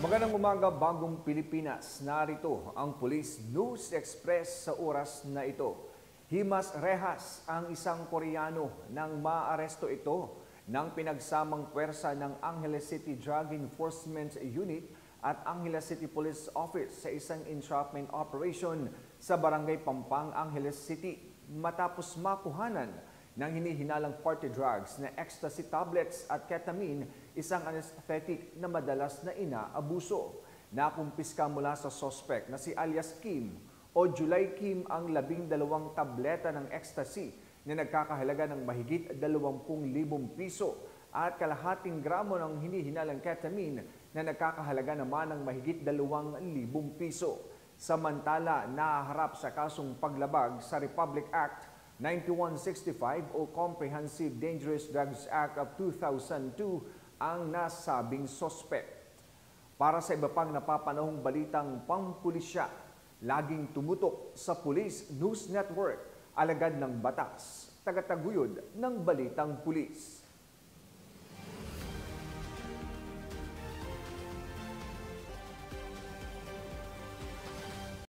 Magandang umaga, Bagong Pilipinas. Narito ang Police News Express sa oras na ito. Himas rehas ang isang Koreano nang maaresto ito ng pinagsamang puwersa ng Angeles City Drug Enforcement Unit at Angeles City Police Office sa isang entrapment operation sa Barangay Pampang, Angeles City matapos makuhanan ng hinihinalang party drugs na ecstasy tablets at ketamine, isang anesthetic na madalas na inaabuso. Nakumpiska mula sa sospek na si alias Kim o July Kim ang 12 tableta ng ecstasy na nagkakahalaga ng mahigit 20,000 piso at kalahating gramo ng hinihinalang ketamine na nagkakahalaga naman ng mahigit 2,000 piso. Samantala, nahaharap sa kasong paglabag sa Republic Act 9165 o Comprehensive Dangerous Drugs Act of 2002 ang nasabing sospek. Para sa iba pang napapanahong balitang pampulisya, laging tumutok sa Police News Network, alagad ng batas, tagataguyod ng balitang pulis.